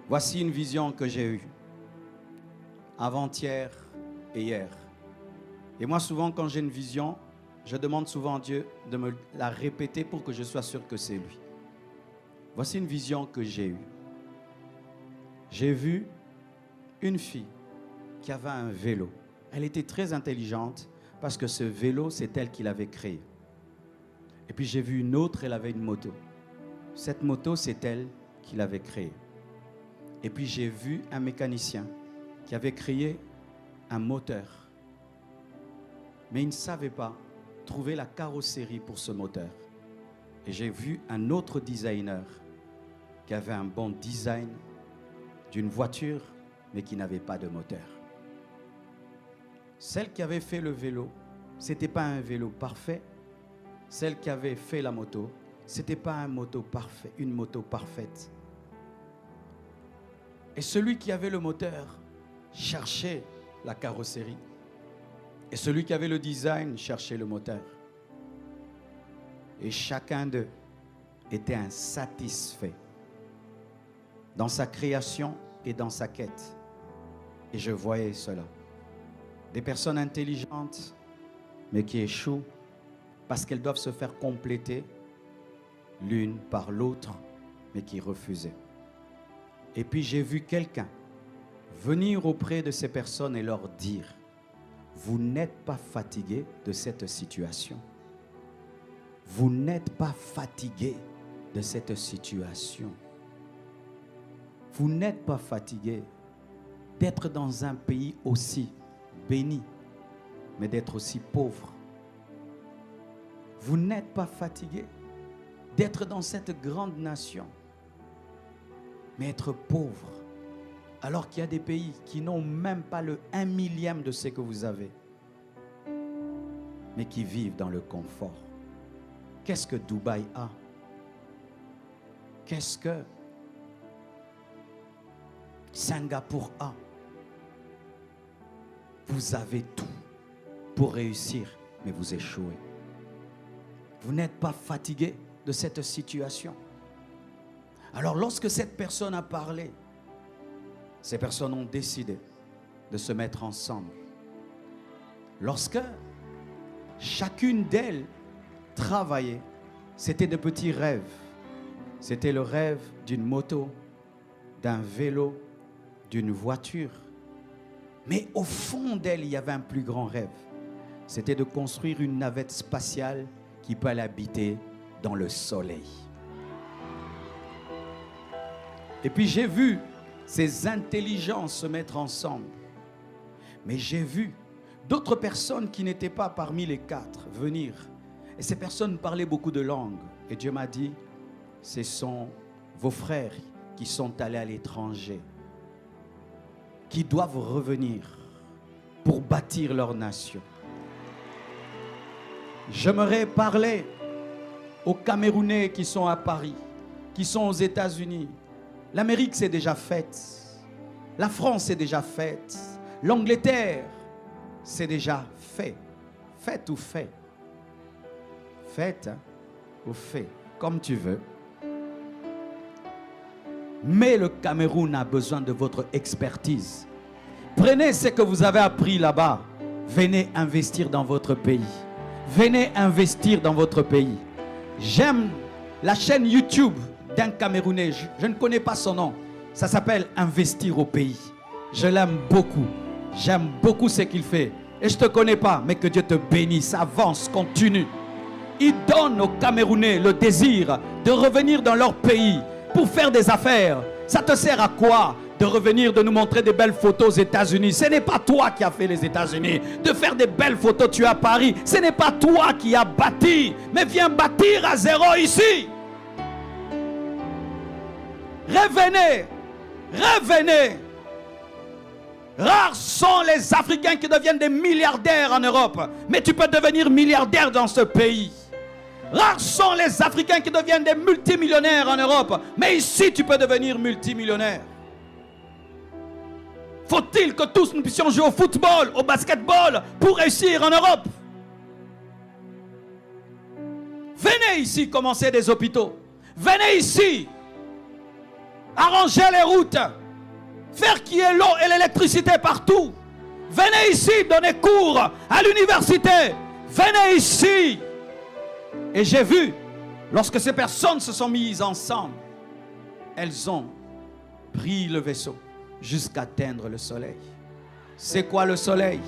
Voici une vision que j'ai eue avant-hier et hier. Et moi, souvent, quand j'ai une vision, je demande souvent à Dieu de me la répéter pour que je sois sûr que c'est lui. Voici une vision que j'ai eue. J'ai vu une fille qui avait un vélo. Elle était très intelligente parce que ce vélo, c'est elle qui l'avait créé. Et puis j'ai vu une autre, elle avait une moto. Cette moto, c'est elle qui l'avait créée. Et puis j'ai vu un mécanicien qui avait créé un moteur. Mais il ne savait pas trouver la carrosserie pour ce moteur. Et j'ai vu un autre designer qui avait un bon design d'une voiture, mais qui n'avait pas de moteur. Celle qui avait fait le vélo, ce n'était pas un vélo parfait. Celle qui avait fait la moto, ce n'était pas une moto parfaite. Et celui qui avait le moteur cherchait la carrosserie. Et celui qui avait le design cherchait le moteur. Et chacun d'eux était insatisfait dans sa création et dans sa quête. Et je voyais cela. Des personnes intelligentes, mais qui échouent parce qu'elles doivent se faire compléter l'une par l'autre, mais qui refusaient. Et puis j'ai vu quelqu'un venir auprès de ces personnes et leur dire: vous n'êtes pas fatigué de cette situation. Vous n'êtes pas fatigué de cette situation. Vous n'êtes pas fatigué d'être dans un pays aussi béni, mais d'être aussi pauvre. Vous n'êtes pas fatigué d'être dans cette grande nation, mais être pauvre, alors qu'il y a des pays qui n'ont même pas le 1 millième de ce que vous avez, mais qui vivent dans le confort. Qu'est-ce que Dubaï a? Qu'est-ce que Singapour a? Vous avez tout pour réussir, mais vous échouez. Vous n'êtes pas fatigué de cette situation. Alors lorsque cette personne a parlé, ces personnes ont décidé de se mettre ensemble. Lorsque chacune d'elles travaillait, c'était de petits rêves. C'était le rêve d'une moto, d'un vélo, d'une voiture. Mais au fond d'elle, il y avait un plus grand rêve. C'était de construire une navette spatiale qui peut aller habiter dans le soleil. Et puis j'ai vu ces intelligences se mettre ensemble. Mais j'ai vu d'autres personnes qui n'étaient pas parmi les 4 venir. Et ces personnes parlaient beaucoup de langues. Et Dieu m'a dit, ce sont vos frères qui sont allés à l'étranger, qui doivent revenir pour bâtir leur nation. J'aimerais parler aux Camerounais qui sont à Paris, qui sont aux États-Unis. L'Amérique c'est déjà faite. La France c'est déjà faite. L'Angleterre c'est déjà fait. Fait ou fait? Fait ou fait, comme tu veux. Mais le Cameroun a besoin de votre expertise. Prenez ce que vous avez appris là-bas. Venez investir dans votre pays. Venez investir dans votre pays. J'aime la chaîne YouTube d'un Camerounais. Je ne connais pas son nom. Ça s'appelle Investir au pays. Je l'aime beaucoup. J'aime beaucoup ce qu'il fait. Et je ne te connais pas, mais que Dieu te bénisse. Avance, continue. Il donne aux Camerounais le désir de revenir dans leur pays pour faire des affaires. Ça te sert à quoi de revenir, de nous montrer des belles photos aux États-Unis? Ce n'est pas toi qui as fait les États-Unis. De faire des belles photos, tu es à Paris. Ce n'est pas toi qui as bâti, mais viens bâtir à zéro ici. Revenez, revenez. Rares sont les Africains qui deviennent des milliardaires en Europe, mais tu peux devenir milliardaire dans ce pays. Rares sont les Africains qui deviennent des multimillionnaires en Europe, mais ici tu peux devenir multimillionnaire. Faut-il que tous nous puissions jouer au football, au basketball pour réussir en Europe? Venez ici commencer des hôpitaux. Venez ici arranger les routes, faire qu'il y ait l'eau et l'électricité partout. Venez ici donner cours à l'université. Venez ici. Et j'ai vu, lorsque ces personnes se sont mises ensemble, elles ont pris le vaisseau jusqu'à atteindre le soleil. C'est quoi le soleil?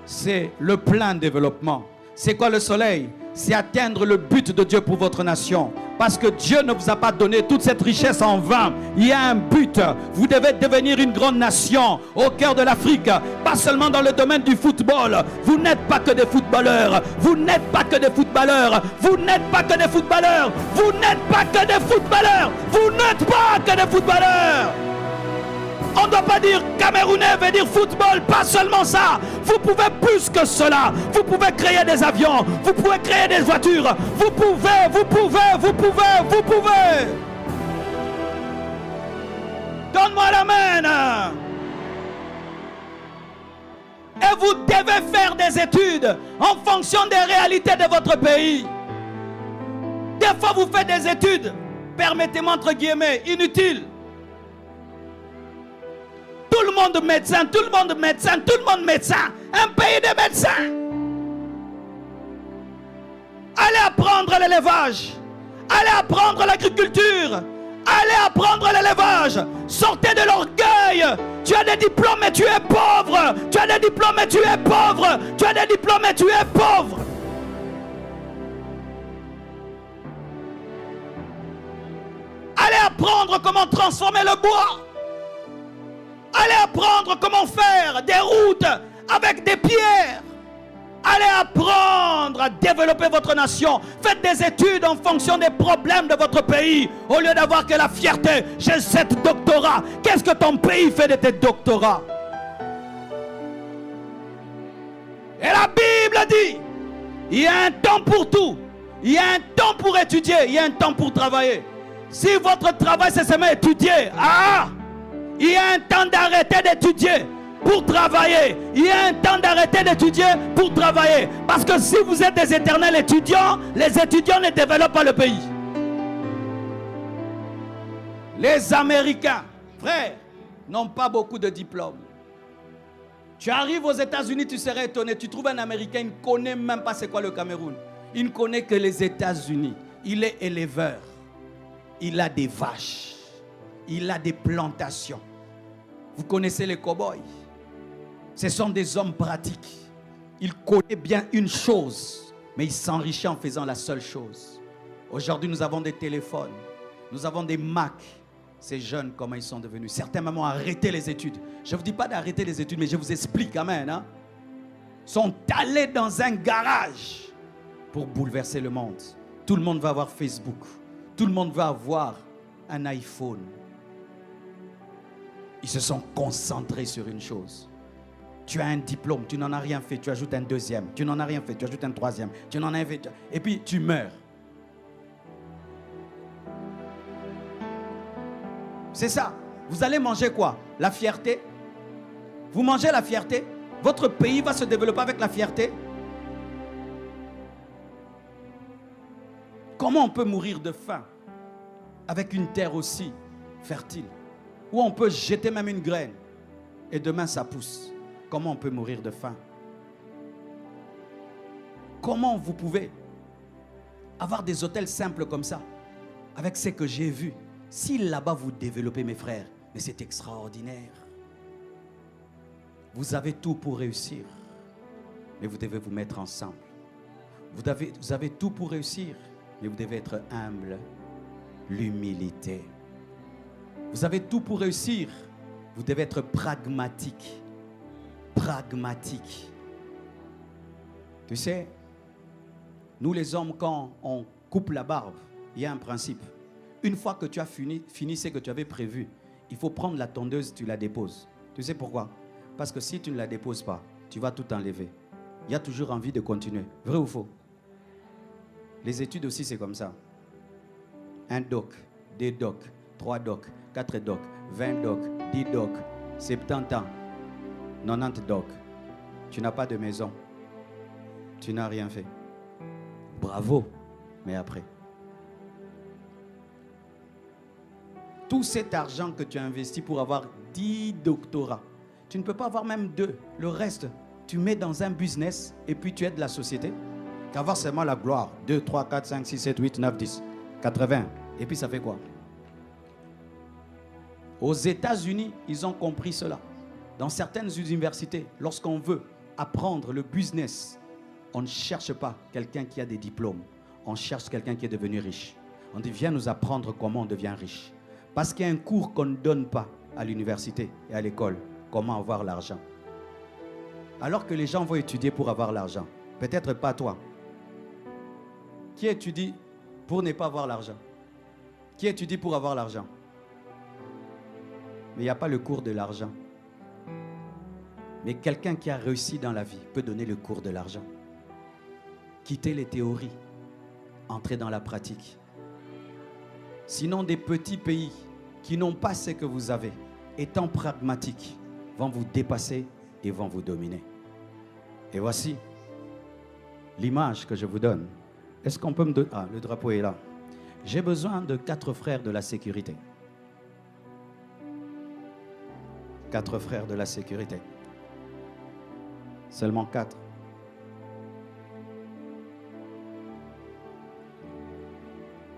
C'est le plein développement. C'est quoi le soleil? C'est atteindre le but de Dieu pour votre nation. Parce que Dieu ne vous a pas donné toute cette richesse en vain. Il y a un but. Vous devez devenir une grande nation au cœur de l'Afrique. Pas seulement dans le domaine du football. Vous n'êtes pas que des footballeurs. Vous n'êtes pas que des footballeurs. Vous n'êtes pas que des footballeurs. Vous n'êtes pas que des footballeurs. Vous n'êtes pas que des footballeurs. On ne doit pas dire Camerounais veut dire football, pas seulement ça. Vous pouvez plus que cela. Vous pouvez créer des avions, vous pouvez créer des voitures. Vous pouvez. Donne-moi l'amen. Et vous devez faire des études en fonction des réalités de votre pays. Des fois vous faites des études, permettez-moi entre guillemets, inutiles. Tout le monde médecin, tout le monde médecin, tout le monde médecin. Un pays de médecins. Allez apprendre l'élevage. Allez apprendre l'agriculture. Allez apprendre l'élevage. Sortez de l'orgueil. Tu as des diplômes et tu es pauvre. Tu as des diplômes et tu es pauvre. Tu as des diplômes et tu es pauvre. Allez apprendre comment transformer le bois. Allez apprendre comment faire des routes avec des pierres. Allez apprendre à développer votre nation. Faites des études en fonction des problèmes de votre pays. Au lieu d'avoir que la fierté, j'ai 7 doctorats. Qu'est-ce que ton pays fait de tes doctorats? Et la Bible dit, il y a un temps pour tout. Il y a un temps pour étudier. Il y a un temps pour travailler. Si votre travail c'est seulement étudier, il y a un temps d'arrêter d'étudier pour travailler. Il y a un temps d'arrêter d'étudier pour travailler. Parce que si vous êtes des éternels étudiants, les étudiants ne développent pas le pays. Les Américains, frère, n'ont pas beaucoup de diplômes. Tu arrives aux États-Unis, tu serais étonné. Tu trouves un Américain, il ne connaît même pas c'est quoi le Cameroun. Il ne connaît que les États-Unis. Il est éleveur. Il a des vaches. Il a des plantations. Vous connaissez les cow-boys. Ce sont des hommes pratiques. Il connaît bien une chose, mais il s'enrichit en faisant la seule chose. Aujourd'hui, nous avons des téléphones. Nous avons des Mac. Ces jeunes, comment ils sont devenus? Certains même ont arrêté les études. Je ne vous dis pas d'arrêter les études, mais je vous explique, amen. Sont allés dans un garage pour bouleverser le monde. Tout le monde va avoir Facebook. Tout le monde va avoir un iPhone. Ils se sont concentrés sur une chose. Tu as un diplôme, tu n'en as rien fait, tu ajoutes un deuxième. Tu n'en as rien fait, tu ajoutes un troisième. Tu n'en as rien fait, et puis tu meurs. C'est ça. Vous allez manger quoi? La fierté? Vous mangez la fierté? Votre pays va se développer avec la fierté? Comment on peut mourir de faim avec une terre aussi fertile? Où on peut jeter même une graine et demain ça pousse. Comment on peut mourir de faim? Comment vous pouvez avoir des hôtels simples comme ça avec ce que j'ai vu? Si là-bas vous développez, mes frères, mais c'est extraordinaire. Vous avez tout pour réussir, mais vous devez vous mettre ensemble. Vous avez tout pour réussir, mais vous devez être humble. L'humilité. Vous avez tout pour réussir. Vous devez être pragmatique. Pragmatique. Tu sais, nous les hommes, quand on coupe la barbe, il y a un principe. Une fois que tu as fini ce que tu avais prévu, il faut prendre la tondeuse, tu la déposes. Tu sais pourquoi? Parce que si tu ne la déposes pas, tu vas tout enlever. Il y a toujours envie de continuer. Vrai ou faux? Les études aussi, c'est comme ça. 1 doc, 2 docs, 3 docs, 4 docs, 20 docs, 10 docs, 70 ans, 90 docs. Tu n'as pas de maison. Tu n'as rien fait. Bravo. Mais après, tout cet argent que tu as investi pour avoir 10 doctorats, tu ne peux pas avoir même 2. Le reste, tu mets dans un business et puis tu aides la société. Qu'avoir seulement la gloire. 2, 3, 4, 5, 6, 7, 8, 9, 10, 80. Et puis ça fait quoi? Aux États-Unis, ils ont compris cela. Dans certaines universités, lorsqu'on veut apprendre le business, on ne cherche pas quelqu'un qui a des diplômes. On cherche quelqu'un qui est devenu riche. On dit, viens nous apprendre comment on devient riche. Parce qu'il y a un cours qu'on ne donne pas à l'université et à l'école. Comment avoir l'argent. Alors que les gens vont étudier pour avoir l'argent. Peut-être pas toi. Qui étudie pour ne pas avoir l'argent? Qui étudie pour avoir l'argent? Mais il n'y a pas le cours de l'argent. Mais quelqu'un qui a réussi dans la vie peut donner le cours de l'argent. Quitter les théories. Entrer dans la pratique. Sinon, des petits pays qui n'ont pas ce que vous avez, étant pragmatiques, vont vous dépasser et vont vous dominer. Et voici l'image que je vous donne. Est-ce qu'on peut me donner... Ah, le drapeau est là. J'ai besoin de 4 frères de la sécurité. 4 frères de la sécurité. Seulement 4.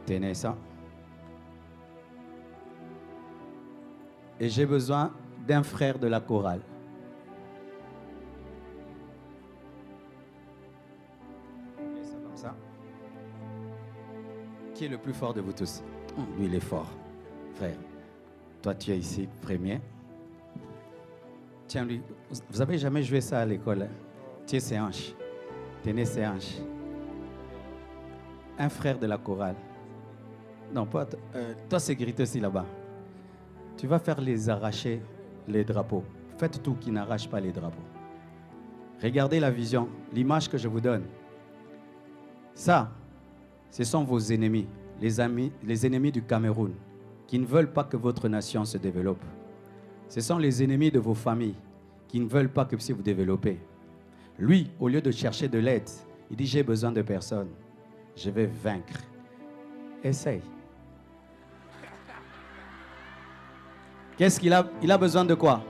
Tenez ça. Et j'ai besoin d'un frère de la chorale. Et ça comme ça. Qui est le plus fort de vous tous? Lui, il est fort. Frère, toi, tu es ici, premier. Tiens, lui, vous avez jamais joué ça à l'école? Hein? Tiens ses hanches. Tenez ses hanches. Un frère de la chorale. Non, pas toi, sécurité aussi là-bas. Tu vas faire les arracher, les drapeaux. Faites tout qui n'arrache pas les drapeaux. Regardez la vision, l'image que je vous donne. Ça, ce sont vos ennemis, les ennemis du Cameroun, qui ne veulent pas que votre nation se développe. Ce sont les ennemis de vos familles, qui ne veulent pas que vous développez. Lui, au lieu de chercher de l'aide, il dit, j'ai besoin de personne. Je vais vaincre. Essaye. Qu'est-ce qu'il a? Il a besoin de quoi?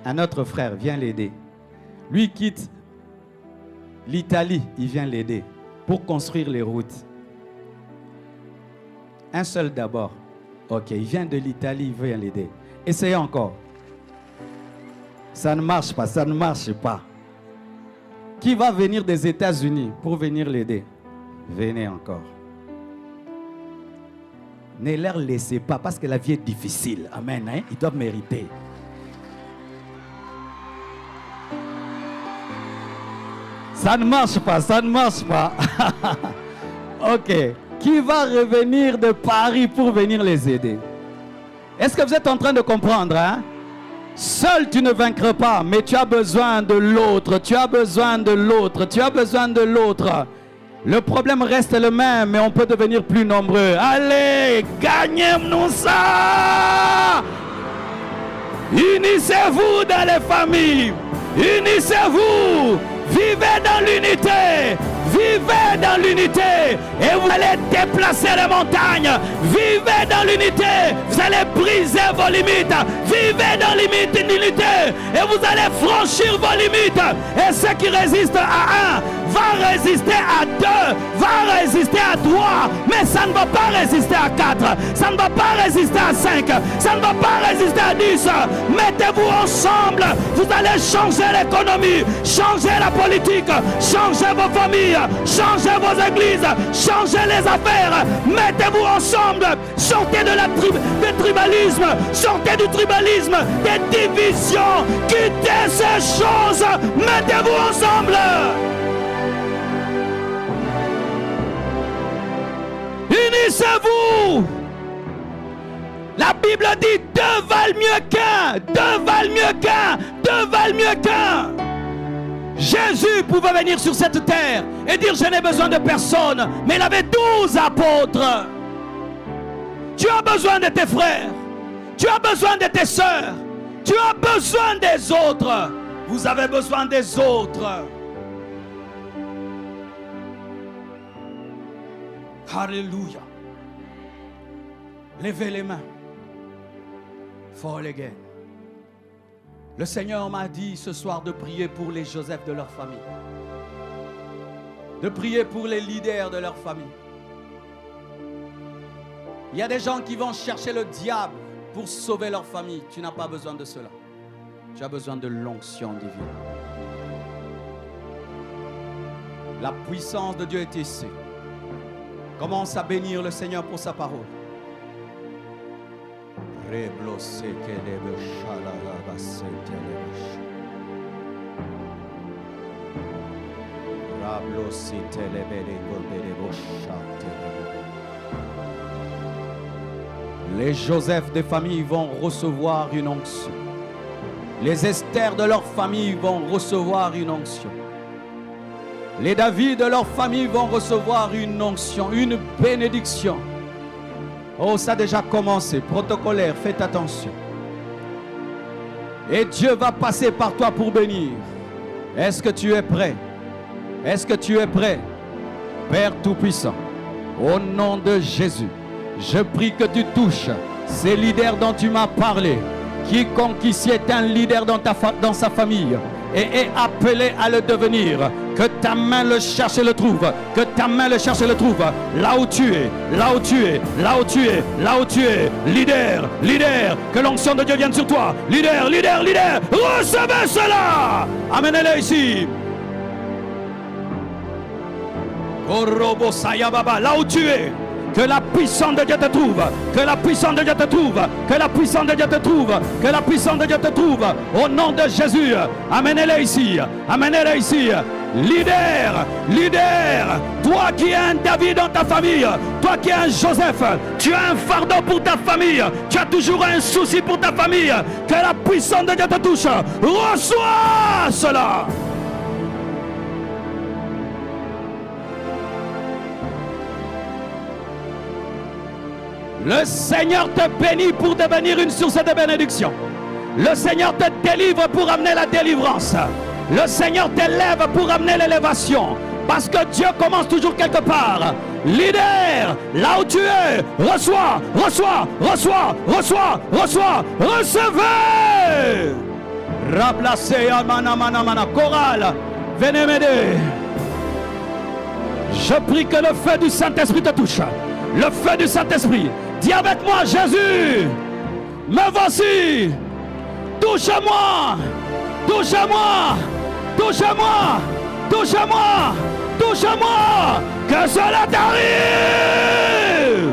Un autre frère vient l'aider. Lui quitte l'Italie, il vient l'aider pour construire les routes. Un seul d'abord. Ok, il vient de l'Italie, il vient l'aider. Essayez encore. Ça ne marche pas, ça ne marche pas. Qui va venir des États-Unis pour venir l'aider? Venez encore. Ne leur laissez pas parce que la vie est difficile. Amen. Hein? Ils doivent mériter. Ça ne marche pas, ça ne marche pas. Ok. Qui va revenir de Paris pour venir les aider? Est-ce que vous êtes en train de comprendre? Hein? Seul tu ne vaincras pas, mais tu as besoin de l'autre. Tu as besoin de l'autre. Tu as besoin de l'autre. Le problème reste le même, mais on peut devenir plus nombreux. Allez, gagnez-nous ça! Unissez-vous dans les familles. Unissez-vous. Vivez dans l'unité. Vivez dans l'unité et vous allez déplacer les montagnes. Vivez dans l'unité. Vous allez briser vos limites. Vivez dans l'unité et vous allez franchir vos limites. Et ceux qui résistent à 1 va résister à 2, va résister à 3, mais ça ne va pas résister à 4, ça ne va pas résister à 5, ça ne va pas résister à 10. Mettez-vous ensemble. Vous allez changer l'économie, changer la politique, changer vos familles, changez vos églises, changez les affaires. Mettez-vous ensemble. Sortez de du tribalisme. Sortez du tribalisme, des divisions. Quittez ces choses. Mettez-vous ensemble. Unissez-vous. La Bible dit 2 valent mieux qu'un. 2 valent mieux qu'un. 2 valent mieux qu'un. Jésus pouvait venir sur cette terre et dire je n'ai besoin de personne, mais il avait 12 apôtres. Tu as besoin de tes frères, tu as besoin de tes sœurs, tu as besoin des autres. Vous avez besoin des autres. Alléluia. Levez les mains. Fall again. Le Seigneur m'a dit ce soir de prier pour les Joseph de leur famille. De prier pour les leaders de leur famille. Il y a des gens qui vont chercher le diable pour sauver leur famille. Tu n'as pas besoin de cela. Tu as besoin de l'onction divine. La puissance de Dieu est ici. Commence à bénir le Seigneur pour sa parole. Les Joseph des familles vont recevoir une onction. Les Esther de leur famille vont recevoir une onction. Les David de leur famille vont recevoir une onction, une bénédiction. Oh, ça a déjà commencé. Protocolaire, faites attention. Et Dieu va passer par toi pour bénir. Est-ce que tu es prêt? Est-ce que tu es prêt? Père Tout-Puissant, au nom de Jésus, je prie que tu touches ces leaders dont tu m'as parlé. Quiconque ici est un leader dans sa famille et est appelé à le devenir, que ta main le cherche et le trouve, que ta main le cherche et le trouve, là où tu es, là où tu es, là où tu es, là où tu es, leader, leader, que l'onction de Dieu vienne sur toi, leader, leader, leader, recevez cela, amenez-le ici. Là où tu es, que la puissance de Dieu te trouve, que la puissance de Dieu te trouve, que la puissance de Dieu te trouve, que la puissance de Dieu te trouve, au nom de Jésus. Amenez-les ici, amenez-les ici. Leader, leader, toi qui es un David dans ta famille, toi qui es un Joseph, tu as un fardeau pour ta famille, tu as toujours un souci pour ta famille, que la puissance de Dieu te touche. Reçois cela. Le Seigneur te bénit pour devenir une source de bénédiction. Le Seigneur te délivre pour amener la délivrance. Le Seigneur t'élève pour amener l'élévation. Parce que Dieu commence toujours quelque part. Leader, là où tu es, reçois, reçois, reçois, reçois, reçois, recevez. Rablacé, amana, mana, mana, chorale, venez m'aider. Je prie que le feu du Saint-Esprit te touche. Le feu du Saint-Esprit. Dis avec moi, Jésus, me voici. Touche-moi, touche-moi, touche-moi, touche-moi, touche-moi. Que cela t'arrive.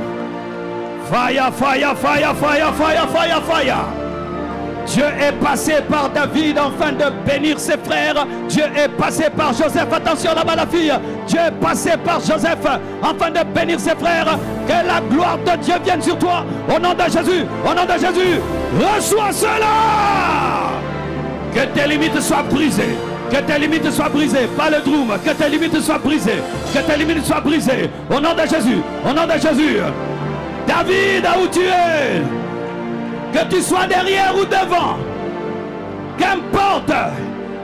Fire, fire, fire, fire, fire, fire, fire. Dieu est passé par David afin de bénir ses frères. Dieu est passé par Joseph. Attention là-bas la fille. Dieu est passé par Joseph afin de bénir ses frères. Que la gloire de Dieu vienne sur toi. Au nom de Jésus. Au nom de Jésus. Reçois cela. Que tes limites soient brisées. Que tes limites soient brisées. Pas le drum. Que tes limites soient brisées. Que tes limites soient brisées. Au nom de Jésus. Au nom de Jésus. David, où tu es? Que tu sois derrière ou devant, qu'importe,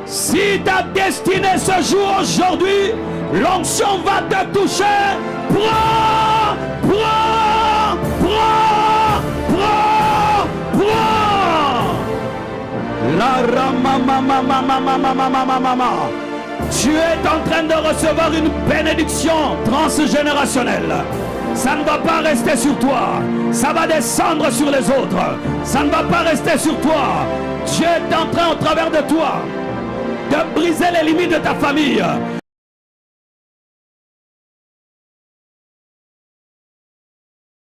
si ta destinée se joue aujourd'hui, l'onction va te toucher. Prends, prends, prends, prends, prends. La ramamamamamamamamamamama. Tu es en train de recevoir une bénédiction transgénérationnelle. Ça ne va pas rester sur toi. Ça va descendre sur les autres. Ça ne va pas rester sur toi. Dieu est en train, au travers de toi, de briser les limites de ta famille.